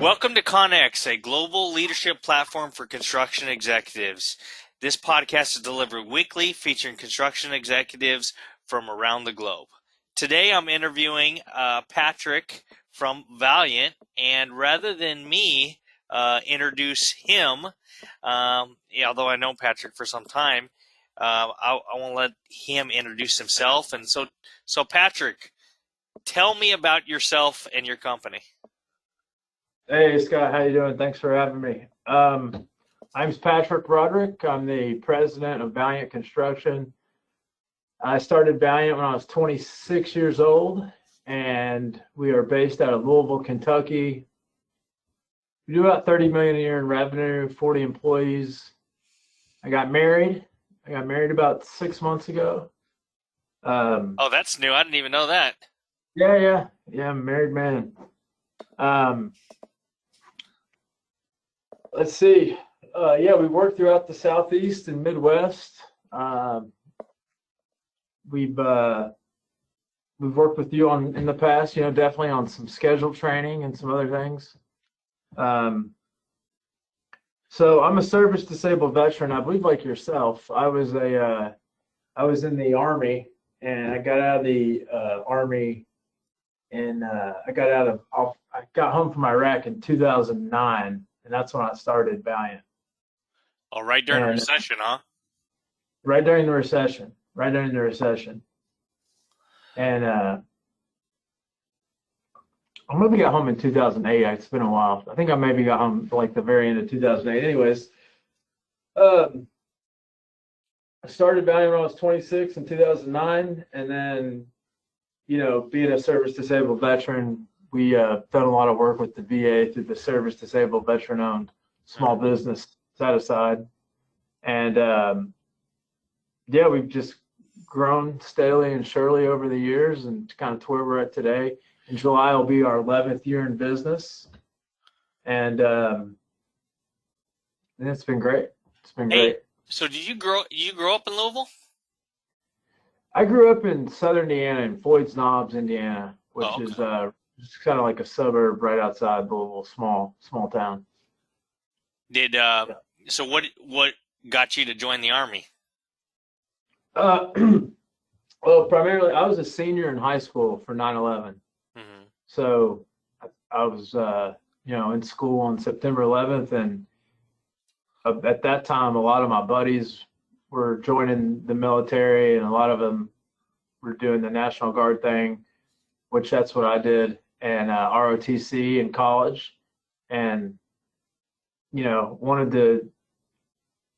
Welcome to CONEXEC, a global leadership platform for construction executives. This podcast is delivered weekly, featuring construction executives from around the globe. Today, I'm interviewing Patrick from Valiant, and rather than me introduce him, although I know Patrick for some time, I want to let him introduce himself. And so Patrick, tell me about yourself and your company. Hey, Scott, how you doing? Thanks for having me. I'm Patrick Broderick. I'm the president of Valiant Construction. I started Valiant when I was 26 years old, and we are based out of Louisville, Kentucky. We do about $30 million a year in revenue, 40 employees. I got married about 6 months ago. Oh, that's new. I didn't even know that. Yeah, I'm a married man. Let's see. We work throughout the Southeast and Midwest. We've worked with you in the past, definitely on some schedule training and some other things. So I'm a service disabled veteran. I believe like yourself, I was in the Army, and I got out of the Army, and I got home from Iraq in 2009. And that's when I started Valiant. Oh, right during the recession, huh? Right during the recession. And I maybe got home in 2008. It's been a while. I think I maybe got home like the very end of 2008. Anyways, I started Valiant when I was 26 in 2009. And then, being a service disabled veteran, we done a lot of work with the VA through the Service Disabled Veteran-Owned Small Business Set Aside. And, we've just grown steadily and surely over the years, and kind of to where we're at today. In July will be our 11th year in business. And it's been great. Great. So did you grow up in Louisville? I grew up in southern Indiana, in Floyd's Knobs, Indiana, which is it's kind of like a suburb right outside Louisville, small town. So what got you to join the Army? Well, primarily I was a senior in high school for 9/11. Mm-hmm. So I was in school on September 11th, and at that time a lot of my buddies were joining the military, and a lot of them were doing the National Guard thing, which that's what I did, and ROTC in college, and wanted to,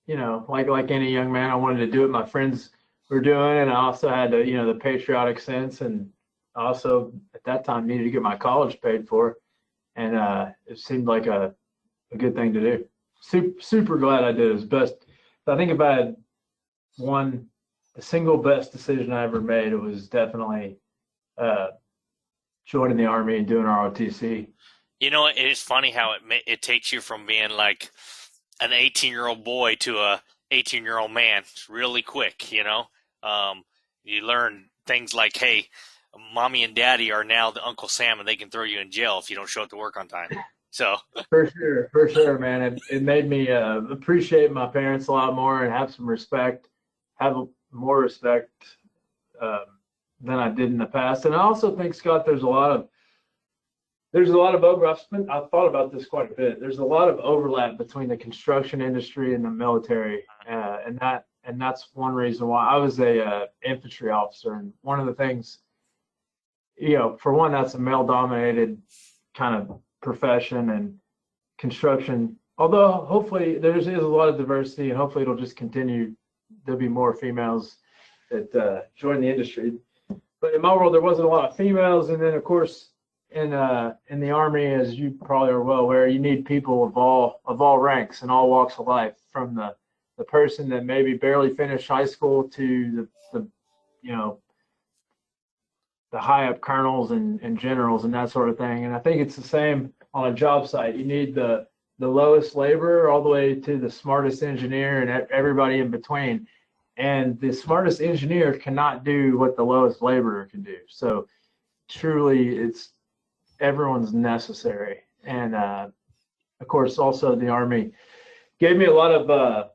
like any young man, I wanted to do what my friends were doing, and I also had the patriotic sense, and also at that time needed to get my college paid for, and it seemed like a good thing to do. Super glad I did. It was best. I think if I had the single best decision I ever made, it was definitely joining the Army and doing ROTC. It is funny how it takes you from being like an 18-year-old boy to a 18-year-old man really quick. You learn things like, hey, mommy and daddy are now the Uncle Sam, and they can throw you in jail if you don't show up to work on time. So for sure, man. It made me appreciate my parents a lot more and have more respect than I did in the past. And I also think, Scott, there's a lot of I've thought about this quite a bit. There's a lot of overlap between the construction industry and the military, and that's one reason why I was a infantry officer. And one of the things, for one, that's a male-dominated kind of profession, and construction. Although hopefully there is a lot of diversity, and hopefully it'll just continue. There'll be more females that join the industry. But in my world, there wasn't a lot of females, and then of course in the Army, as you probably are well aware, you need people of all ranks and all walks of life, from the person that maybe barely finished high school to the high up colonels and generals and that sort of thing. And I think it's the same on a job site. You need the lowest laborer all the way to the smartest engineer and everybody in between. And the smartest engineer cannot do what the lowest laborer can do. So truly, everyone's necessary. And of course, also the Army gave me a lot of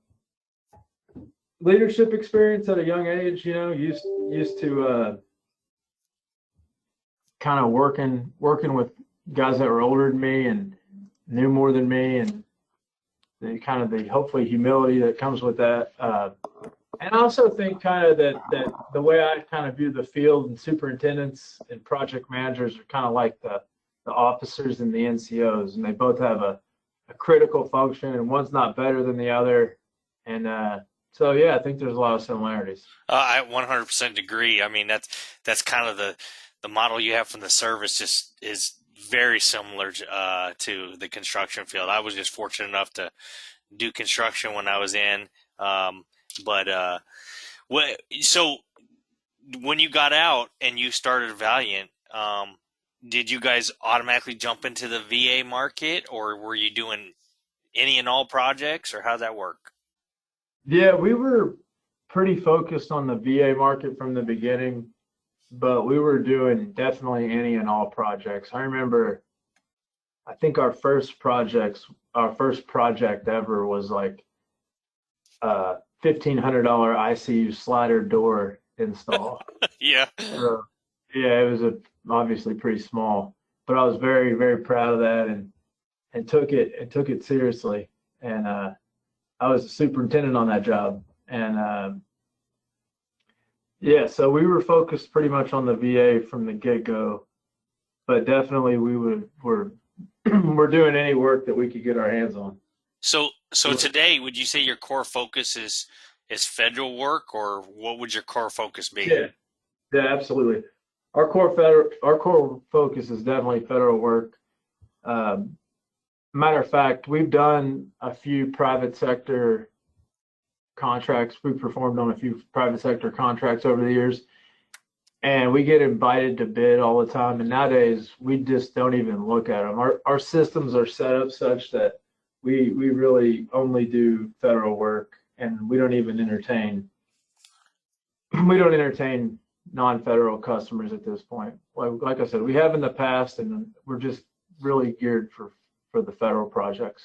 leadership experience at a young age. Used to kind of working with guys that were older than me and knew more than me, and the hopefully humility that comes with that. And I also think kind of that the way I kind of view the field, and superintendents and project managers are kind of like the officers and the NCOs, and they both have a critical function, and one's not better than the other. And so, yeah, I think there's a lot of similarities. I 100% agree. I mean, that's kind of the model you have from the service just is very similar to the construction field. I was just fortunate enough to do construction when I was in. So when you got out and you started Valiant, did you guys automatically jump into the VA market, or were you doing any and all projects, or how'd that work? Yeah, we were pretty focused on the VA market from the beginning, but we were doing definitely any and all projects. I remember, I think our first project ever was like $1,500 ICU slider door install. Yeah. So, yeah, it was obviously pretty small, but I was very, very proud of that, and took it seriously. And I was the superintendent on that job. And yeah, so we were focused pretty much on the VA from the get-go, but definitely we're doing any work that we could get our hands on. So today, would you say your core focus is federal work, or what would your core focus be? Yeah, absolutely. Our core focus is definitely federal work. Matter of fact, we've done a few private sector contracts. We've performed on a few private sector contracts over the years, and we get invited to bid all the time. And nowadays, we just don't even look at them. Our systems are set up such that we really only do federal work, and we don't entertain non-federal customers at this point. Like I said, we have in the past, and we're just really geared for the federal projects.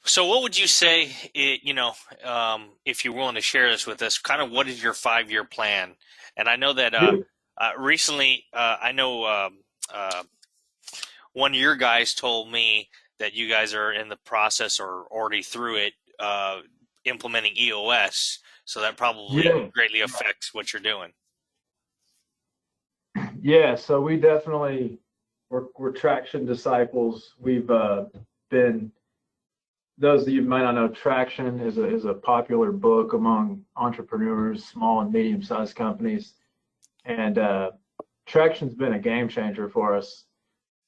So what would you say, if you're willing to share this with us, kind of what is your 5-year plan? And I know that recently, one of your guys told me that you guys are in the process or already through it, implementing EOS. So that probably greatly affects what you're doing. Yeah, so we definitely, we're Traction disciples. We've been, those of you who might not know, Traction is a popular book among entrepreneurs, small and medium-sized companies. And Traction's been a game changer for us.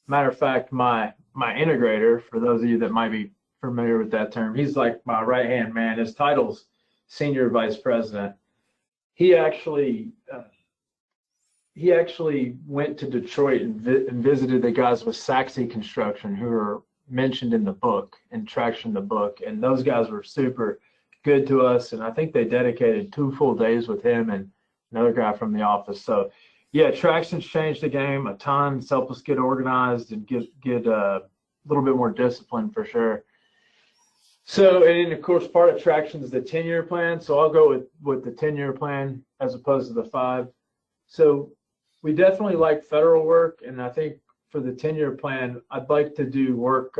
Matter of fact, my integrator, for those of you that might be familiar with that term, he's like my right-hand man. His title's Senior Vice President. He actually went to Detroit and visited the guys with Saxy Construction, who are mentioned in the book, in Traction the book, and those guys were super good to us. And I think they dedicated 2 full days with him and another guy from the office. So yeah, Traction's changed the game a ton. It's helped us get organized and get a little bit more discipline for sure. So, and of course, part of Traction is the 10-year plan. So I'll go with the 10-year plan as opposed to the 5. So we definitely like federal work, and I think for the 10-year plan, I'd like to do work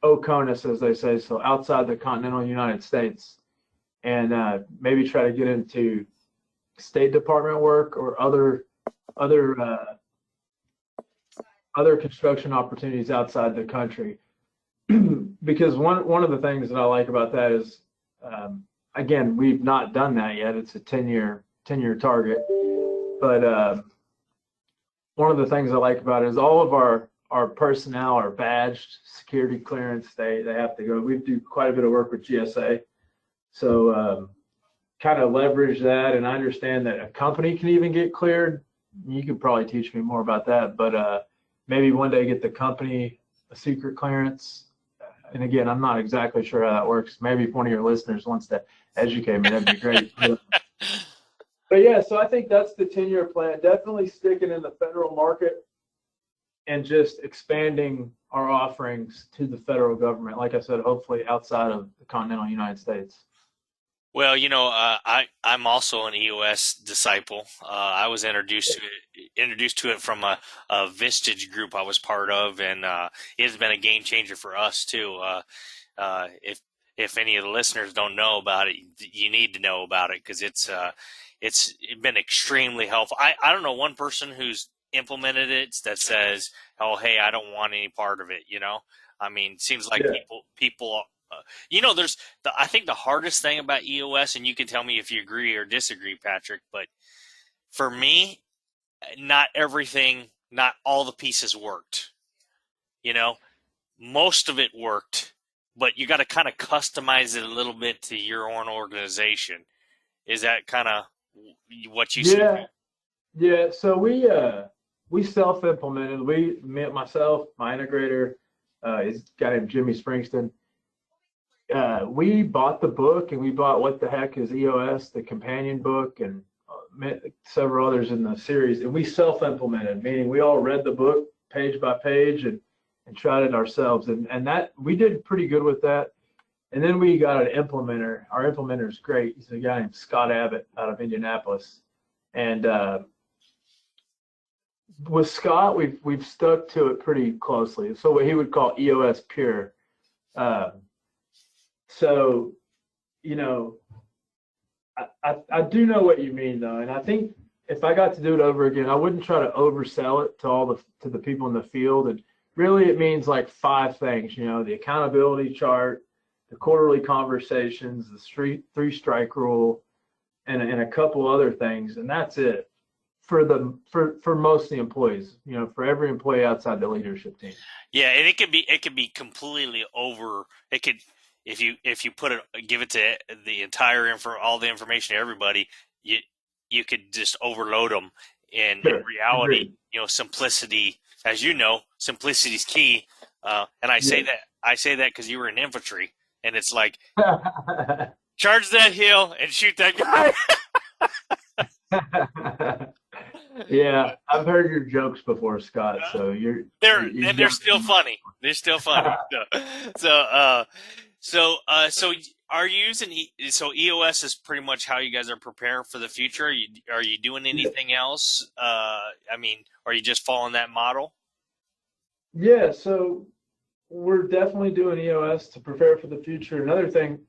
OCONUS, as they say, so outside the continental United States, and maybe try to get into State Department work or other construction opportunities outside the country. Because one of the things that I like about that is, again, we've not done that yet. It's a 10-year target, but one of the things I like about it is all of our personnel are badged, security clearance. They have to go. We do quite a bit of work with GSA, so kind of leverage that. And I understand that a company can even get cleared. You could probably teach me more about that, but maybe one day get the company a secret clearance. And again, I'm not exactly sure how that works. Maybe if one of your listeners wants to educate me, that'd be great. But yeah, so I think that's the 10-year plan. Definitely sticking in the federal market. and just expanding our offerings to the federal government. Like I said, hopefully outside of the continental United States. Well, I'm also an EOS disciple. I was introduced to it from a Vistage group I was part of, and it has been a game changer for us too. If any of the listeners don't know about it, you need to know about it because it's been extremely helpful. I don't know one person who's implemented it that says, "Oh, hey, I don't want any part of it." I mean, it seems like Yeah. people. I think the hardest thing about EOS, and you can tell me if you agree or disagree, Patrick, but for me, not all the pieces worked. You know, most of it worked, but you got to kind of customize it a little bit to your own organization. Is that kind of what you see? Yeah. Yeah. So we self-implemented. Myself, my integrator, is a guy named Jimmy Springston. We bought the book and we bought What the Heck is EOS, the companion book, and several others in the series. And we self-implemented, meaning we all read the book page by page and tried it ourselves. And that we did pretty good with that. And then we got an implementer. Our implementer is great. He's a guy named Scott Abbott out of Indianapolis. And with Scott, we've stuck to it pretty closely. So what he would call EOS Pure. So, I do know what you mean though, and I think if I got to do it over again, I wouldn't try to oversell it to the people in the field. And really, it means like 5 things. The accountability chart, the quarterly conversations, the 3-strike rule, and a couple other things, and that's it for most of the employees. For every employee outside the leadership team. Yeah, and it could be completely over. It could if you give it to the entire all the information to everybody, you could just overload them. And Sure. in reality, Agreed. Simplicity, as you know, simplicity is key. And I say that because you were in infantry, and it's like charge that hill and shoot that guy. Yeah, I've heard your jokes before, Scott. So They're still funny. They're still funny. So are you using so EOS is pretty much how you guys are preparing for the future? Are you doing anything else? I mean, are you just following that model? Yeah, so we're definitely doing EOS to prepare for the future. Another thing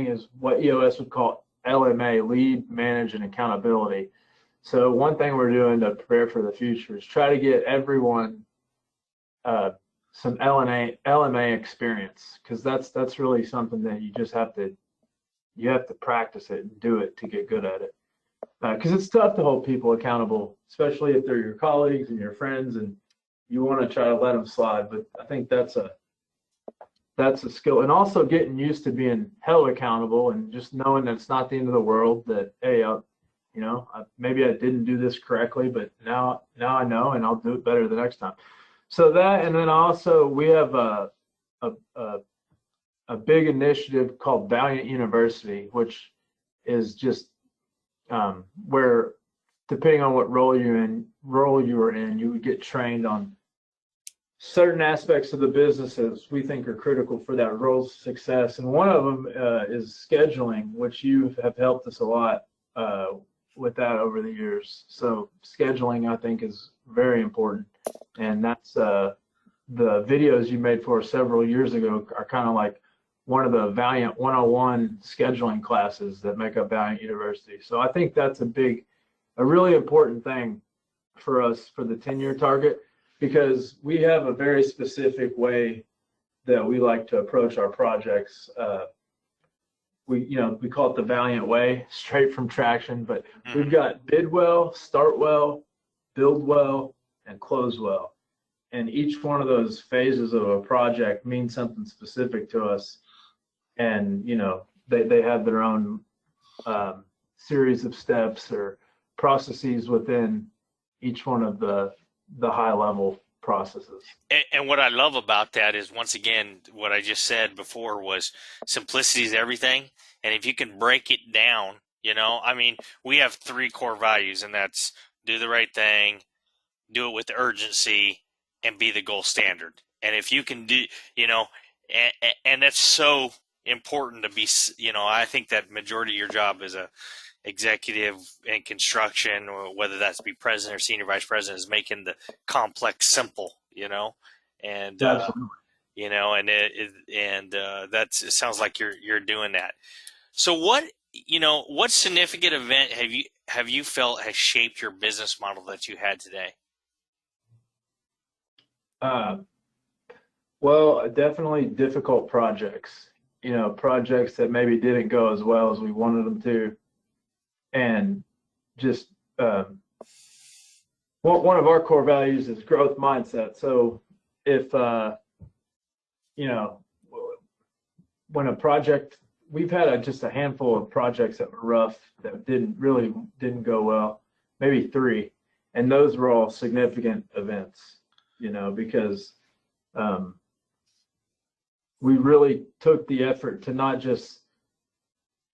is what EOS would call LMA, lead, manage, and accountability. So one thing we're doing to prepare for the future is try to get everyone some LMA experience, because that's really something that you just have to practice it and do it to get good at it. Because it's tough to hold people accountable, especially if they're your colleagues and your friends, and you want to try to let them slide. But I think that's a skill, and also getting used to being held accountable and just knowing that it's not the end of the world. That hey, maybe I didn't do this correctly, but now I know, and I'll do it better the next time. So that, and then also we have a big initiative called Valiant University, which is just where, depending on what role you were in, you would get trained on certain aspects of the businesses we think are critical for that role's success. And one of them is scheduling, which you have helped us a lot with that over the years. So scheduling, I think, is very important. And that's the videos you made for us several years ago are kind of like one of the Valiant 101 scheduling classes that make up Valiant University. So I think that's a really important thing for us for the 10-year target, because we have a very specific way that we like to approach our projects. We call it the Valiant way, straight from traction, but we've got bid well, start well, build well, and close well. And each one of those phases of a project means something specific to us. And, they have their own series of steps or processes within each one of the high level processes. And what I love about that is, once again, what I just said before was simplicity is everything. And if you can break it down, I mean, we have 3 core values, and that's do the right thing, do it with urgency, and be the gold standard. And if you can do, and that's so important to be, I think that majority of your job as a executive in construction, or whether that's be president or senior vice president, is making the complex simple, and Absolutely. it sounds like you're doing that. So what significant event have you felt has shaped your business model that you had today? Well, definitely difficult projects, projects that maybe didn't go as well as we wanted them to. And just one of our core values is growth mindset. So if, when a project, we've had just a handful of projects that were rough, that didn't go well, maybe 3. And those were all significant events, because we really took the effort to not just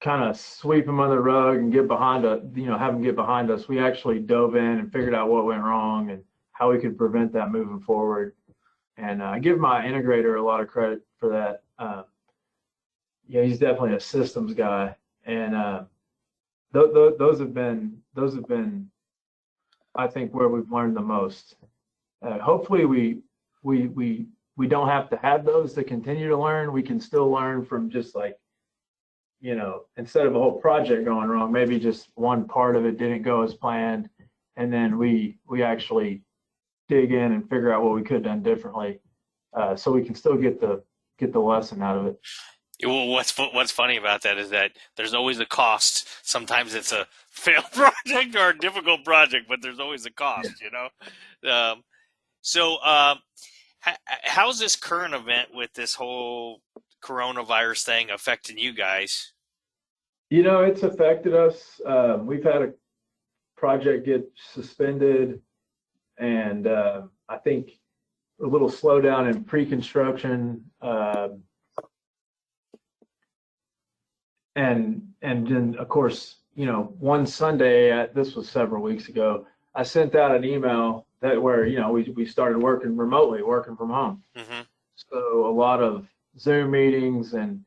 kind of sweep them under the rug and get behind have them get behind us. We actually dove in and figured out what went wrong and how we could prevent that moving forward. And I give my integrator a lot of credit for that. He's definitely a systems guy, and those have been, I think, where we've learned the most. Hopefully, we don't have to have those to continue to learn. We can still learn from just like, instead of a whole project going wrong, maybe just one part of it didn't go as planned, and then we actually dig in and figure out what we could have done differently, so we can still get the lesson out of it. Well, what's funny about that is that there's always a cost. Sometimes it's a failed project or a difficult project, but there's always a cost, So, how's this current event with this whole coronavirus thing affecting you guys? It's affected us. We've had a project get suspended, and I think a little slowdown in pre-construction. And then, of course, one Sunday, this was several weeks ago, I sent out an email where we started working remotely, working from home. Mm-hmm. So a lot of Zoom meetings and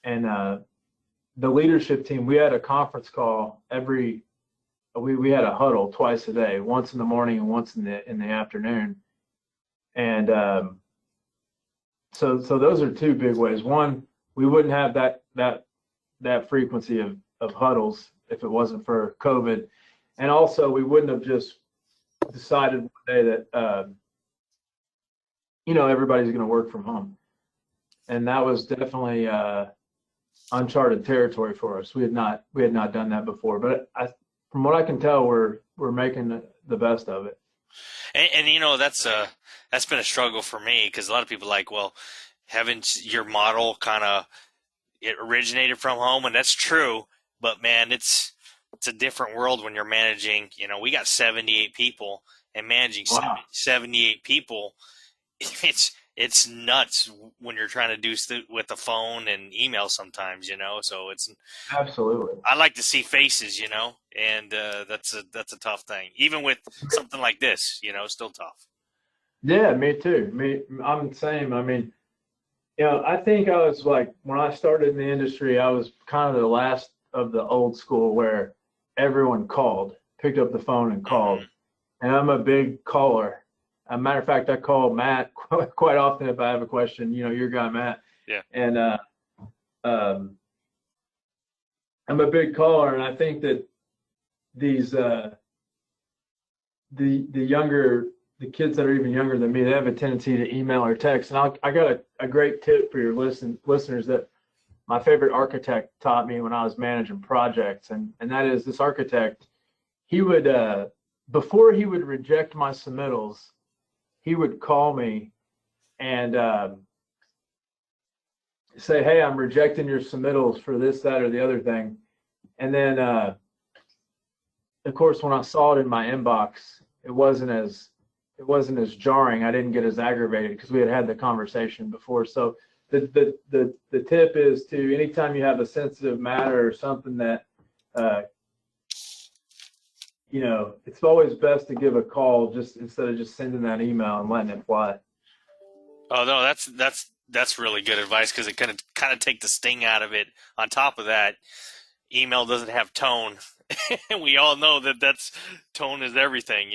the leadership team. We had a conference call we had a huddle twice a day, once in the morning and once in the afternoon. And so those are 2 big ways. One, we wouldn't have that frequency of huddles if it wasn't for COVID. And also, we wouldn't have just decided one day that, everybody's going to work from home. And that was definitely uncharted territory for us. We had not done that before. But from what I can tell, we're making the best of it. And that's been a struggle for me, because a lot of people haven't your model kind of, it originated from home, and that's true, but man, it's a different world when you're managing, we got 78 people, and managing Wow. 78 people, it's nuts when you're trying to do with the phone and email sometimes, so it's Absolutely. I like to see faces, and that's a tough thing, even with something like this, still tough. Yeah, me too. I'm the same. I mean, I think I was like, when I started in the industry, I was kind of the last of the old school where everyone picked up the phone and called. Mm-hmm. And I'm a big caller. As a matter of fact, I call Matt quite often if I have a question, your guy, Matt. Yeah. And I'm a big caller, and I think that these the kids that are even younger than me, they have a tendency to email or text. And I got a great tip for your listeners that my favorite architect taught me when I was managing projects. And that is, this architect, he would, before he would reject my submittals, he would call me and say, hey, I'm rejecting your submittals for this, that, or the other thing. And then, of course, when I saw it in my inbox, it wasn't as jarring. I didn't get as aggravated because we had the conversation before. So the tip is to, anytime you have a sensitive matter or something that it's always best to give a call just instead of just sending that email and letting it fly. Oh no, that's really good advice because it kind of take the sting out of it. On top of that, email doesn't have tone, and we all know that's tone is everything,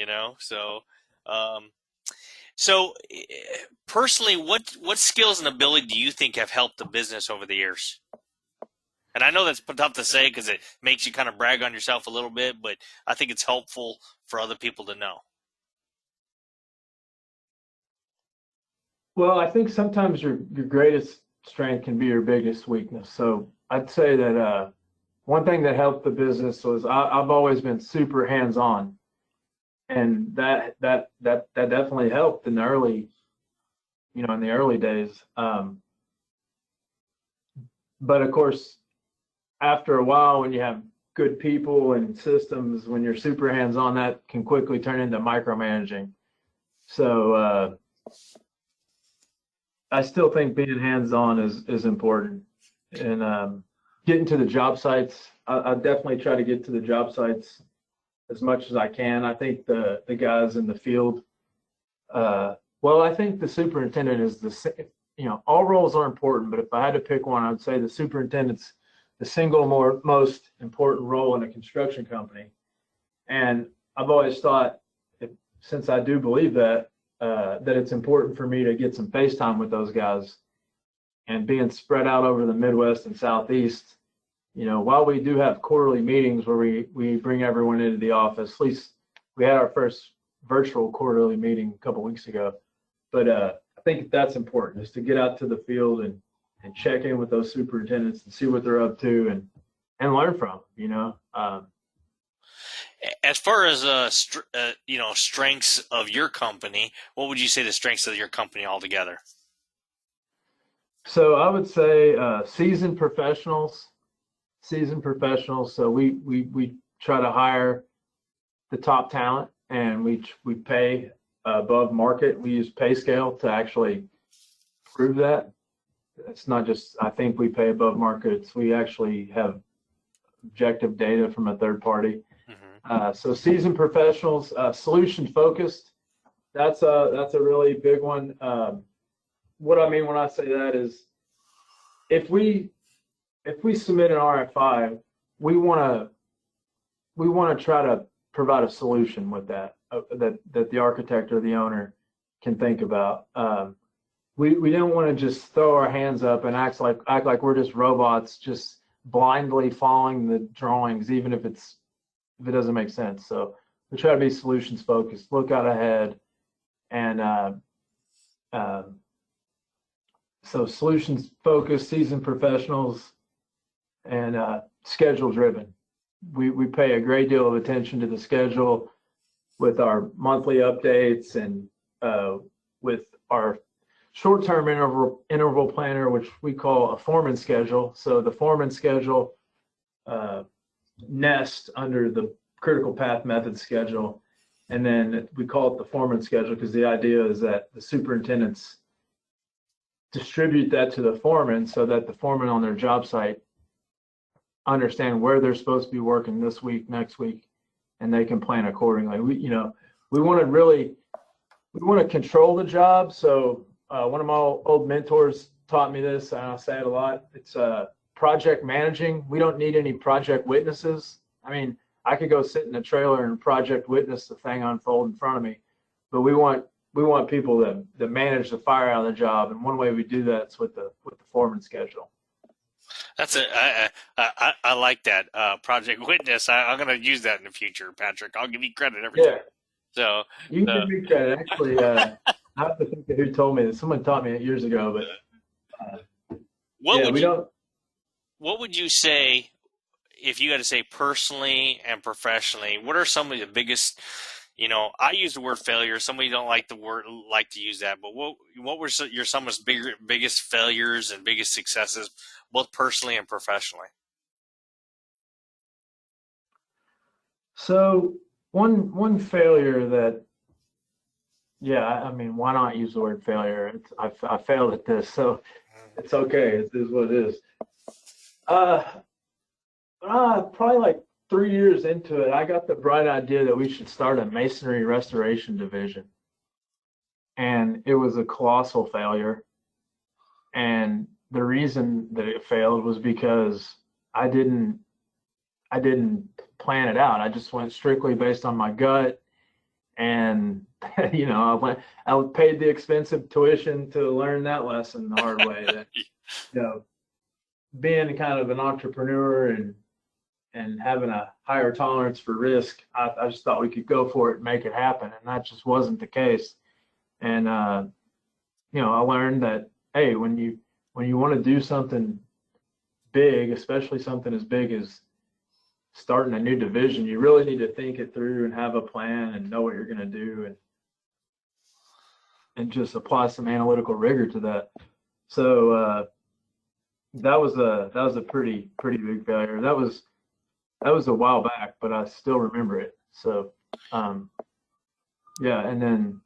Um, so, personally, what skills and ability do you think have helped the business over the years? And I know that's tough to say because it makes you kind of brag on yourself a little bit, but I think it's helpful for other people to know. Well, I think sometimes your greatest strength can be your biggest weakness. So I'd say that one thing that helped the business was I've always been super hands-on, and that definitely helped in the early days. But of course, after a while, when you have good people and systems, when you're super hands-on, that can quickly turn into micromanaging. So I still think being hands-on is important, and getting to the job sites. I definitely try to get to the job sites as much as I can. I think the guys in the field. Well, I think the superintendent is all roles are important, but if I had to pick one, I would say the superintendent's the single most important role in a construction company. And I've always thought, since I do believe that it's important for me to get some face time with those guys. And being spread out over the Midwest and Southeast, while we do have quarterly meetings where we bring everyone into the office, at least we had our first virtual quarterly meeting a couple weeks ago. But I think that's important, is to get out to the field and check in with those superintendents and see what they're up to and learn from them. As far as strengths of your company, what would you say the strengths of your company altogether? So I would say seasoned professionals. So we try to hire the top talent, and we pay above market. We use pay scale to actually prove that. It's not just I think we pay above market. We actually have objective data from a third party. So seasoned professionals, solution focused. That's a really big one. What I mean when I say that is, if we submit an RFI, we want to try to provide a solution with that the architect or the owner can think about. We don't want to just throw our hands up and act like we're just robots, just blindly following the drawings, even if it doesn't make sense. So we try to be solutions focused, look out ahead, and so solutions focused, seasoned professionals, and schedule driven. We pay a great deal of attention to the schedule with our monthly updates and with our short-term interval planner, which we call a foreman schedule. So the foreman schedule nests under the critical path method schedule, and then we call it the foreman schedule because the idea is that the superintendents distribute that to the foreman so that the foreman on their job site understand where they're supposed to be working this week, next week, and they can plan accordingly. We want to control the job. So one of my old mentors taught me this, and I say it a lot. It's project managing. We don't need any project witnesses. I mean, I could go sit in a trailer and project witness the thing unfold in front of me, but we want people that manage the fire out of the job, and one way we do that is with the foreman schedule. That's I like that project witness. I'm going to use that in the future, Patrick. I'll give you credit every time. So you can give me credit. Actually, I have to think of who told me this. Someone taught me it years ago, but what would you say if you had to say personally and professionally? What are some of the biggest? I use the word failure. Somebody don't like to use that, but what were some of your biggest failures and biggest successes, both personally and professionally? So one failure that, I mean, why not use the word failure? I failed at this, so it's okay. It is what it is. Probably like 3 years into it, I got the bright idea that we should start a masonry restoration division. And it was a colossal failure. And the reason that it failed was because I didn't plan it out. I just went strictly based on my gut. And I paid the expensive tuition to learn that lesson the hard way. That you know, being kind of an entrepreneur and having a higher tolerance for risk, I just thought we could go for it and make it happen, and that just wasn't the case. And I learned that, hey, when you want to do something big, especially something as big as starting a new division, you really need to think it through and have a plan and know what you're going to do, and just apply some analytical rigor to that. So that was a pretty big failure. That was a while back, but I still remember it. So yeah, and then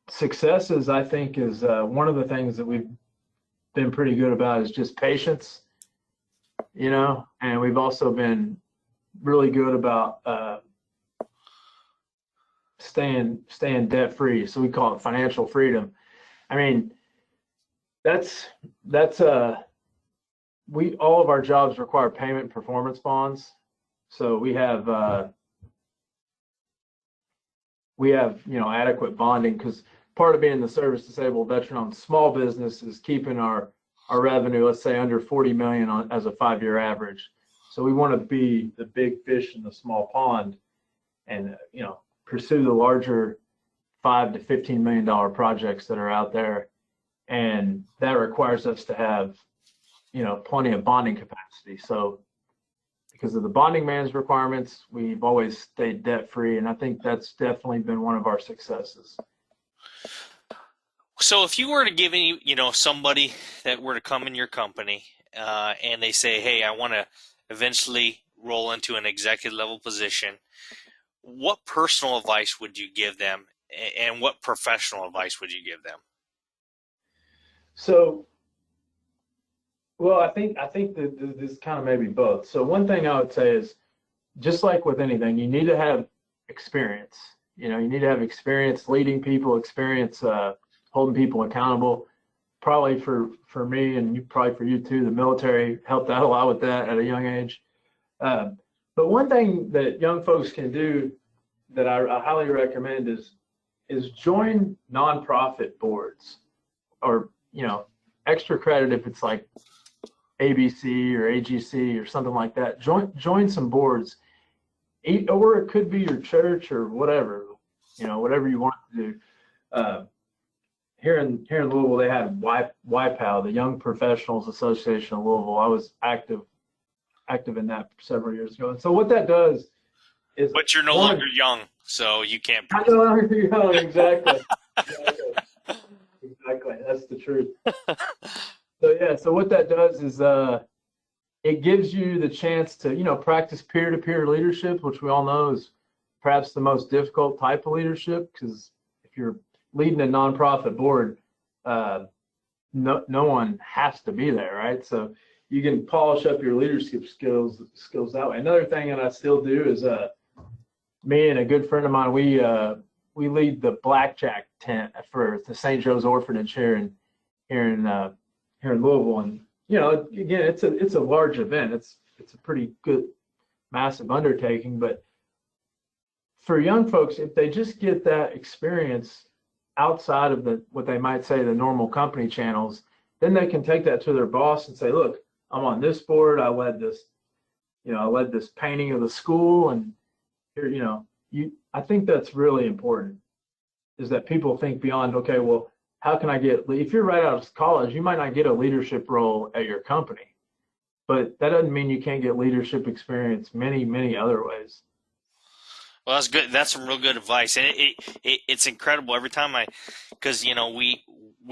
successes, I think, is one of the things that we've been pretty good about is just patience, and we've also been really good about staying debt free. So we call it financial freedom. I mean, that's all of our jobs require payment performance bonds. So we have adequate bonding, because part of being the service disabled veteran owned small business is keeping our revenue, let's say, under 40 million as a 5-year average. So we want to be the big fish in the small pond, and pursue the larger $5 to $15 million projects that are out there, and that requires us to have plenty of bonding capacity. So because of the bonding man's requirements, we've always stayed debt free, and I think that's definitely been one of our successes. So if you were to give any, somebody that were to come in your company and they say, hey, I want to eventually roll into an executive level position, what personal advice would you give them, and what professional advice would you give them? So, well, I think that this kind of maybe both. So one thing I would say is, just like with anything, you need to have experience. You need to have experience leading people, experience holding people accountable. Probably for me, and probably for you too, the military helped out a lot with that at a young age. But one thing that young folks can do that I highly recommend is join nonprofit boards, or extra credit if it's like ABC or AGC or something like that. Join some boards, or it could be your church or whatever, whatever you want to do. Here in Louisville, they had YPAL, the Young Professionals Association of Louisville. I was active in that several years ago. And so what that does is, but you're no longer young, so you can't. I'm no longer young, exactly. Exactly. That's the truth. So yeah, so what that does is it gives you the chance to practice peer-to-peer leadership, which we all know is perhaps the most difficult type of leadership, because if you're leading a nonprofit board, no one has to be there, right? So you can polish up your leadership skills that way. Another thing that I still do is me and a good friend of mine, we lead the blackjack tent for the St. Joe's Orphanage here in Louisville. And again, it's a large event. It's a pretty good, massive undertaking. But for young folks, if they just get that experience outside of what they might say the normal company channels, then they can take that to their boss and say, look, I'm on this board. I led this painting of the school, and here, I think that's really important, is that people think beyond, okay, well, how can I if you're right out of college, you might not get a leadership role at your company, but that doesn't mean you can't get leadership experience many, many other ways. Well, that's good. That's some real good advice, and it's incredible every time because we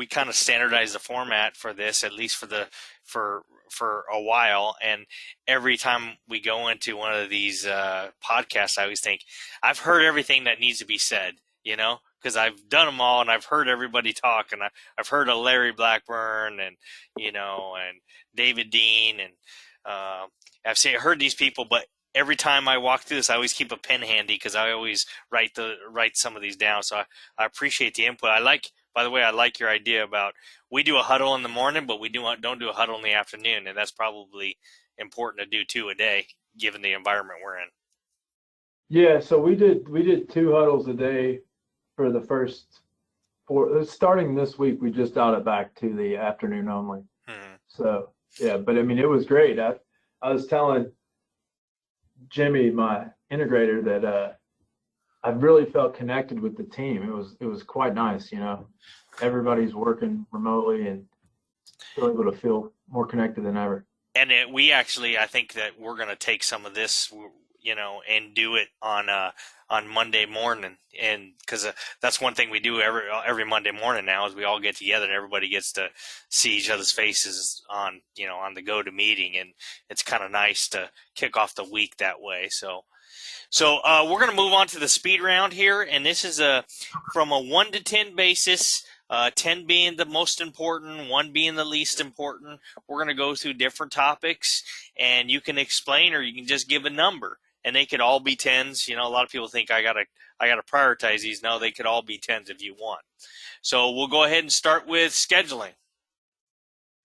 kind of standardize the format for this, at least for a while, and every time we go into one of these podcasts, I always think I've heard everything that needs to be said, because I've done them all, and I've heard everybody talk, and I've heard of Larry Blackburn and and David Dean, and heard these people, but every time I walk through this, I always keep a pen handy because I always write some of these down. So I appreciate the input. By the way, I like your idea about we do a huddle in the morning, but we don't do a huddle in the afternoon, and that's probably important to do two a day, given the environment we're in. Yeah, so we did 2 huddles a day for the first 4. Starting this week, we just dialed it back to the afternoon only. Hmm. So yeah, but I mean, it was great. I was telling Jimmy, my integrator, that I really felt connected with the team. It was quite nice, you know. Everybody's working remotely and still able to feel more connected than ever. And I think that we're going to take some of this, and do it on Monday morning, and because that's one thing we do every Monday morning now is we all get together and everybody gets to see each other's faces on the go to meeting, and it's kind of nice to kick off the week that way. So we're going to move on to the speed round here, and this is from a 1 to 10 basis, 10 being the most important, 1 being the least important. We're going to go through different topics, and you can explain or you can just give a number, and they could all be 10s. You know, a lot of people think I gotta prioritize these. No, they could all be 10s if you want. So we'll go ahead and start with scheduling.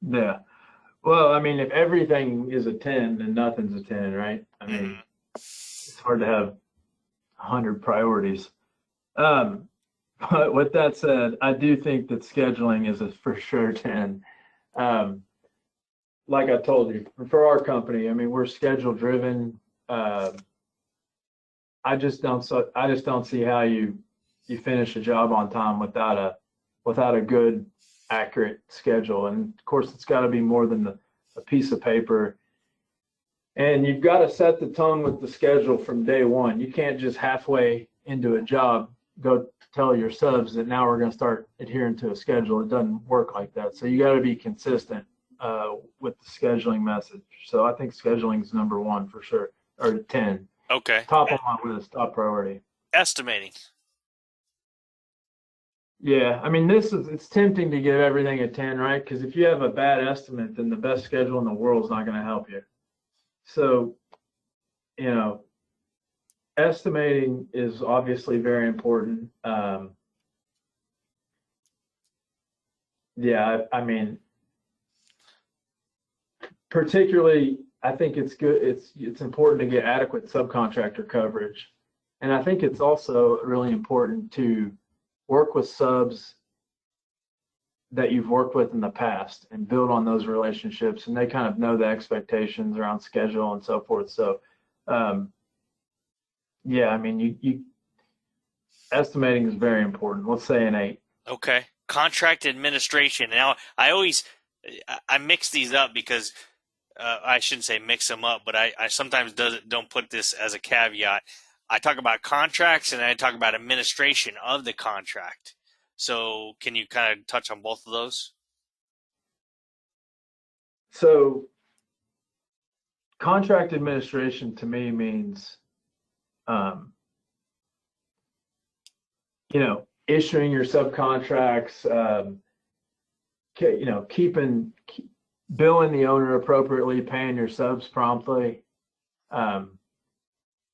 Yeah. Well, I mean, if everything is a 10, then nothing's a 10, right? I mean, it's hard to have 100 priorities. But with that said, I do think that scheduling is a for sure 10. Um, like I told you, for our company, I mean, we're schedule driven. I just don't see how you finish a job on time without a good, accurate schedule. And of course, it's got to be more than a piece of paper. And you've got to set the tone with the schedule from day one. You can't just halfway into a job go tell your subs that now we're going to start adhering to a schedule. It doesn't work like that. So you got to be consistent with the scheduling message. So I think scheduling is number 1 for sure, or 10. Okay. Top on my list, top priority. Estimating. Yeah, I mean, it's tempting to give everything a 10, right? Because if you have a bad estimate, then the best schedule in the world is not going to help you. So, you know, estimating is obviously very important. Yeah, I mean, particularly, I think it's good. It's important to get adequate subcontractor coverage, and I think it's also really important to work with subs that you've worked with in the past and build on those relationships, and they kind of know the expectations around schedule and so forth. So, yeah, I mean, you estimating is very important. Let's say an 8. Okay. Contract administration. Now, I mix these up because I shouldn't say mix them up, but I sometimes don't put this as a caveat. I talk about contracts and I talk about administration of the contract. So can you kind of touch on both of those? So, contract administration to me means, um, issuing your subcontracts, billing the owner appropriately, paying your subs promptly.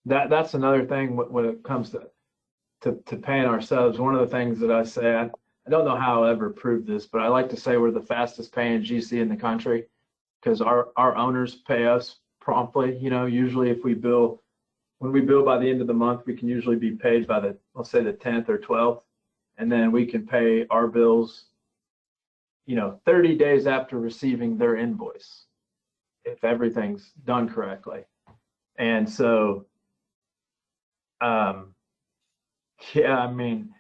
That's another thing when it comes to paying our subs. One of the things that I say, I don't know how I'll ever prove this, but I like to say we're the fastest paying GC in the country because our owners pay us promptly. Usually when we bill by the end of the month, we can usually be paid by let's say the 10th or 12th, and then we can pay our bills, 30 days after receiving their invoice, if everything's done correctly. And so, yeah, I mean,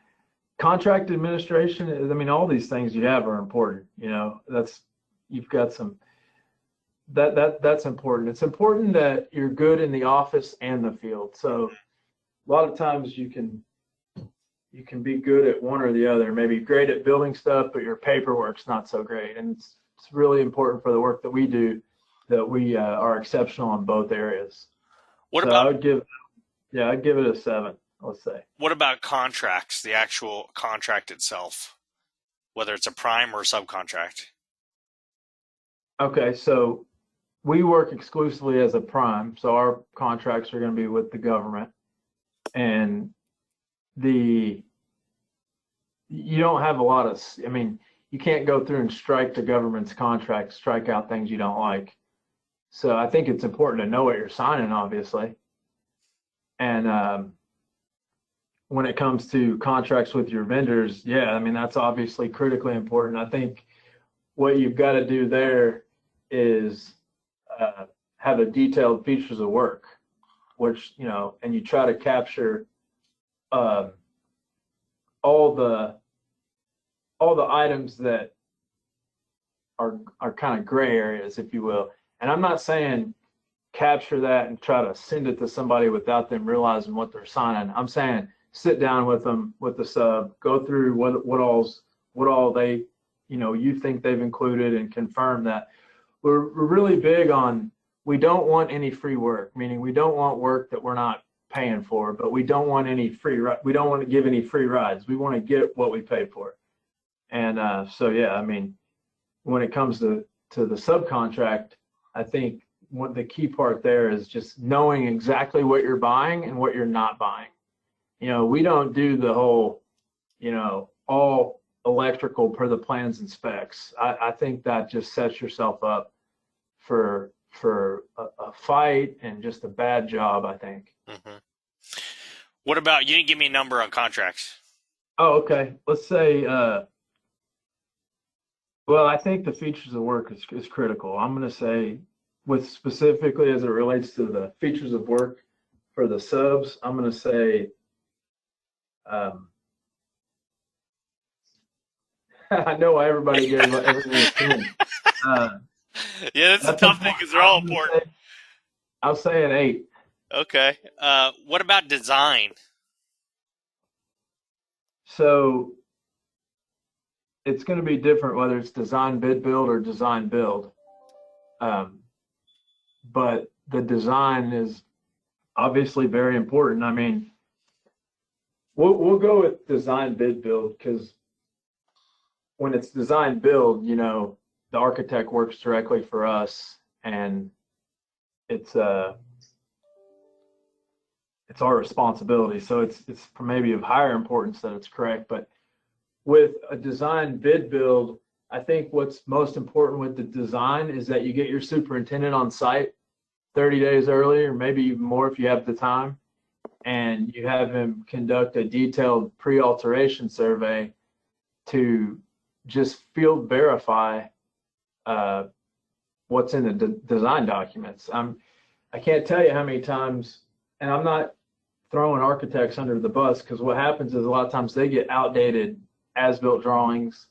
contract administration, I mean, all these things you have are important. You've got some, that's important. It's important that you're good in the office and the field. So a lot of times you can be good at one or the other, maybe great at building stuff, but your paperwork's not so great. And it's really important for the work that we do that we are exceptional in both areas. I'd give it a 7, let's say. What about contracts, the actual contract itself, whether it's a prime or subcontract? Okay, so we work exclusively as a prime, so our contracts are going to be with the government, and the you don't have a lot of, I mean, you can't go through and strike the government's contract, strike out things you don't like. So I think it's important to know what you're signing, obviously. And when it comes to contracts with your vendors, yeah, I mean, that's obviously critically important. I think what you've got to do there is have a detailed features of work, which, and you try to capture uh, all the items that are kind of gray areas, if you will. And I'm not saying capture that and try to send it to somebody without them realizing what they're signing. I'm saying sit down with them, with the sub, go through what all they, you think they've included, and confirm that. We're really big on, we don't want any free work, meaning we don't want work that we're not paying for, but we don't want any we don't want to give any free rides. We want to get what we paid for. And so, yeah, I mean, when it comes to the subcontract, I think what the key part there is just knowing exactly what you're buying and what you're not buying. We don't do the whole, all electrical per the plans and specs. I think that just sets yourself up for a fight and just a bad job, I think. Mm-hmm. What about, you didn't give me a number on contracts? Oh, okay. Let's say, well, I think the features of work is critical. I'm going to say, with specifically as it relates to the features of work for the subs, I'm going to say, I know why everybody gave everything a 10. Yeah, that's a tough thing because they're all important. I'll say an 8. Okay. What about design? So it's going to be different whether it's design bid build or design build. But the design is obviously very important. I mean, we'll go with design bid build because when it's design build, the architect works directly for us, and it's our responsibility. So it's maybe of higher importance that it's correct. But with a design bid build, I think what's most important with the design is that you get your superintendent on site 30 days early, or maybe even more if you have the time, and you have him conduct a detailed pre-alteration survey to just field verify what's in the design documents. I can't tell you how many times, and I'm not throwing architects under the bus, because what happens is a lot of times they get outdated as-built drawings,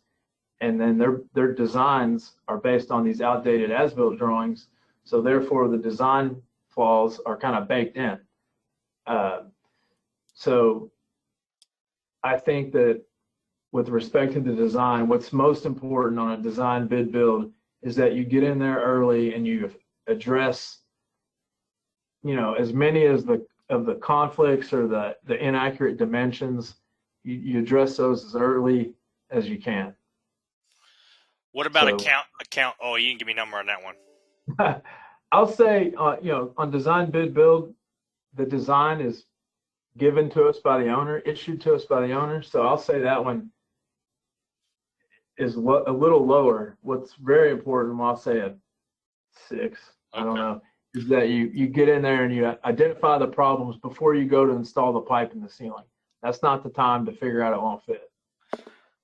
and then their designs are based on these outdated as-built drawings. So therefore, the design flaws are kind of baked in. So I think that with respect to the design, what's most important on a design bid build is that you get in there early and you address, as many of the conflicts or the inaccurate dimensions. You address those as early as you can. What about account? Oh, you didn't give me a number on that one. I'll say, on design bid build, the design is given to us by the owner, issued to us by the owner. So I'll say that one is a little lower. What's very important, well, I'll say a 6. Okay. I don't know, is that you get in there and you identify the problems before you go to install the pipe in the ceiling. That's not the time to figure out it won't fit.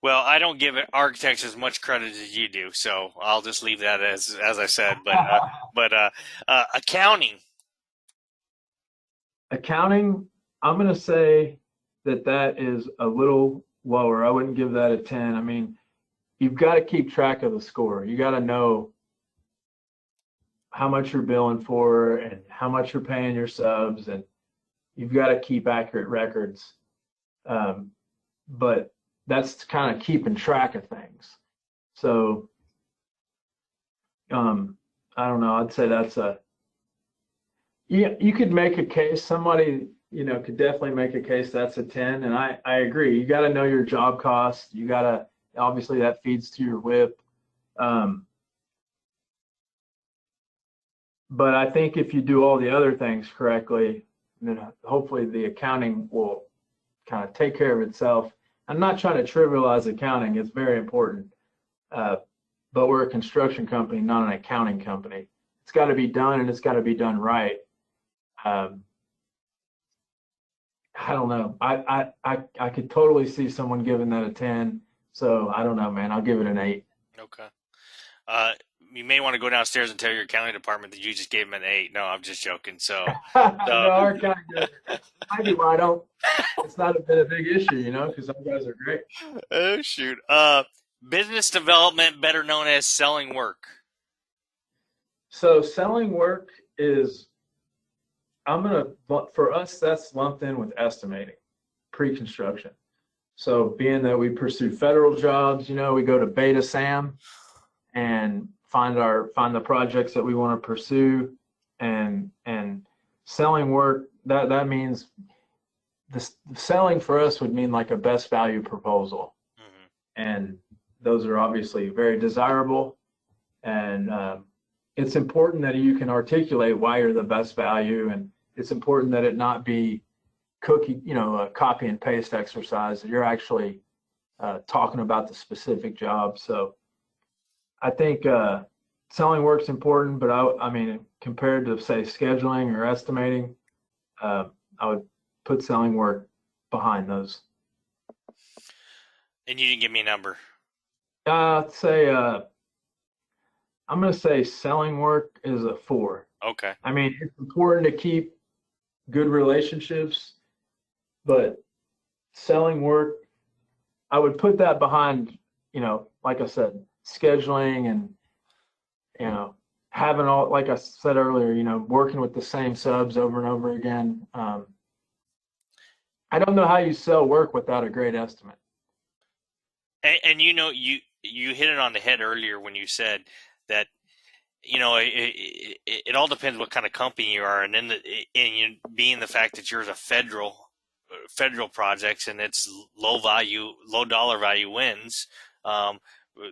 Well, I don't give architects as much credit as you do, so I'll just leave that as I said. But accounting. Accounting, I'm going to say that is a little lower. I wouldn't give that a 10. I mean, you've got to keep track of the score. You got to know how much you're billing for and how much you're paying your subs, and you've got to keep accurate records. But that's kind of keeping track of things. So, I don't know. I'd say that's you could make a case. Somebody, could definitely make a case that's a 10. And I agree. You got to know your job costs. You got to, obviously that feeds to your WIP. but I think if you do all the other things correctly, then hopefully the accounting will kind of take care of itself. I'm not trying to trivialize accounting; it's very important. Uh, but we're a construction company, not an accounting company. It's got to be done, and it's got to be done right. Um, I don't know. I could totally see someone giving that a 10. So I don't know, man. I'll give it an 8. Okay. Uh, you may want to go downstairs and tell your accounting department that you just gave them an 8. No, I'm just joking. So No, our accounting guys might be why I don't. It's not been a big issue, because our guys are great. oh shoot. Business development, better known as selling work. So selling work is, for us, that's lumped in with estimating, pre-construction. So being that we pursue federal jobs, we go to Beta Sam and find the projects that we want to pursue, and selling work, that means the selling for us would mean like a best value proposal. Mm-hmm. And those are obviously very desirable, and it's important that you can articulate why you're the best value, and it's important that it not be a copy and paste exercise, that you're actually talking about the specific job. So I think selling work's important, but I mean, compared to say scheduling or estimating, I would put selling work behind those. And you didn't give me a number. Say I'm going to say selling work is a 4. Okay. I mean, it's important to keep good relationships, but selling work, I would put that behind, like I said, scheduling and, having all, like I said earlier, working with the same subs over and over again. I don't know how you sell work without a great estimate. And you hit it on the head earlier when you said that it all depends what kind of company you are, and then being the fact that you're a federal projects and it's low dollar value wins.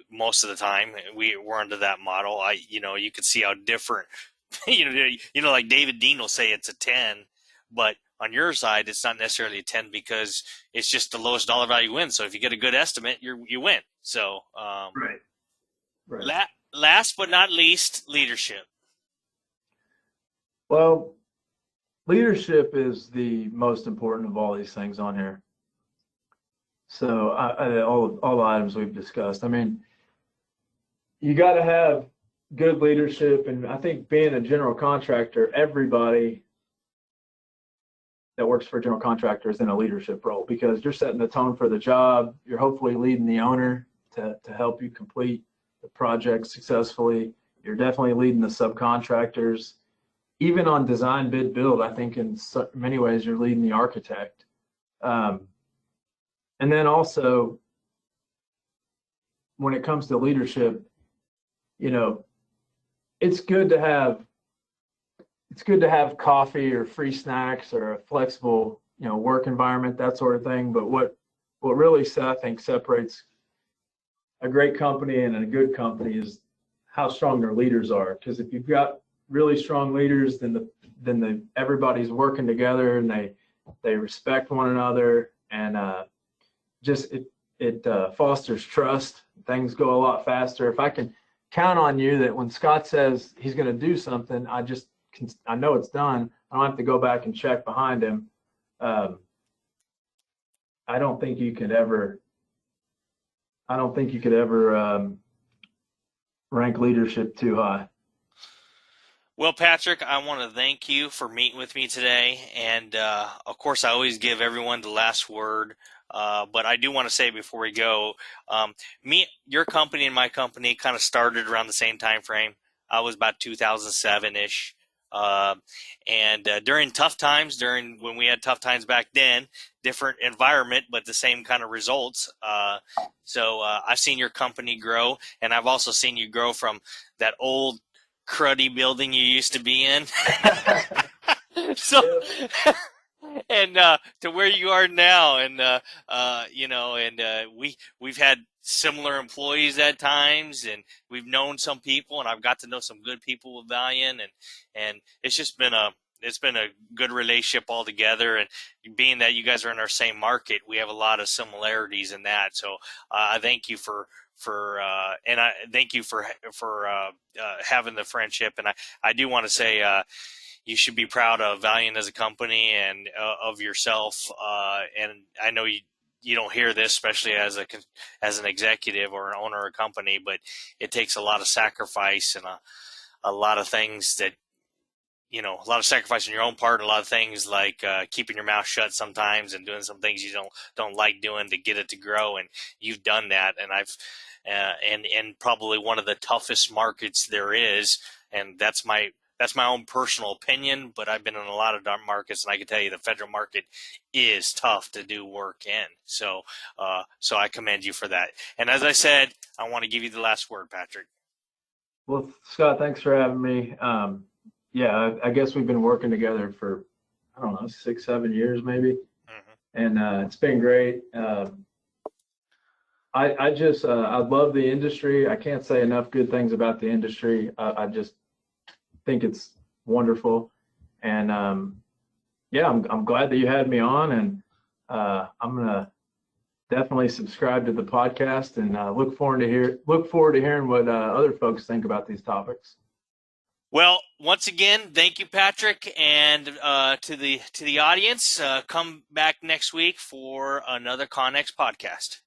Most of the time we're under that model. You could see how different like David Dean will say it's a 10, but on your side it's not necessarily a 10 because it's just the lowest dollar value wins. So if you get a good estimate, you win. So Right. last but not least, leadership. Well, leadership is the most important of all these things on here. So all the items we've discussed. I mean, you got to have good leadership, and I think being a general contractor, everybody that works for a general contractor is in a leadership role, because you're setting the tone for the job. You're hopefully leading the owner to help you complete the project successfully. You're definitely leading the subcontractors. Even on design, bid, build, I think in many ways you're leading the architect. And then also, when it comes to leadership, it's good to have coffee or free snacks or a flexible, work environment, that sort of thing. But what really, I think, separates a great company and a good company is how strong their leaders are. Because if you've got really strong leaders, then everybody's working together, and they respect one another, and it fosters trust. Things go a lot faster. If I can count on you that when Scott says he's going to do something, I know it's done. I don't have to go back and check behind him. I don't think you could ever rank leadership too high. Well, Patrick, I want to thank you for meeting with me today. And, of course, I always give everyone the last word. But I do want to say before we go, your company and my company kind of started around the same time frame. I was about 2007-ish. And during tough times, when we had tough times back then, different environment, but the same kind of results. So I've seen your company grow, and I've also seen you grow from that old cruddy building you used to be in. So and to where you are now, and we've had similar employees at times, and we've known some people, and I've got to know some good people with Valiant, and it's just been a good relationship altogether. And being that you guys are in our same market, we have a lot of similarities in that. So I thank you and I thank you for having the friendship. And I do want to say you should be proud of Valiant as a company and of yourself. And I know you don't hear this, especially as an executive or an owner of a company, but it takes a lot of sacrifice and a lot of things that, a lot of sacrifice on your own part, and a lot of things like keeping your mouth shut sometimes and doing some things you don't like doing to get it to grow. And you've done that, and I've and probably one of the toughest markets there is, and that's my own personal opinion. But I've been in a lot of dark markets, and I can tell you the federal market is tough to do work in. So I commend you for that. And as I said, I want to give you the last word, Patrick. Well, Scott, thanks for having me. Yeah, I guess we've been working together for, I don't know, 6, 7 years maybe. And it's been great. I love the industry. I can't say enough good things about the industry. I just think it's wonderful. And yeah, I'm glad that you had me on, and I'm gonna definitely subscribe to the podcast, and look forward to hearing what other folks think about these topics. Well, once again, thank you, Patrick, and to the audience. Come back next week for another CONEXEC podcast.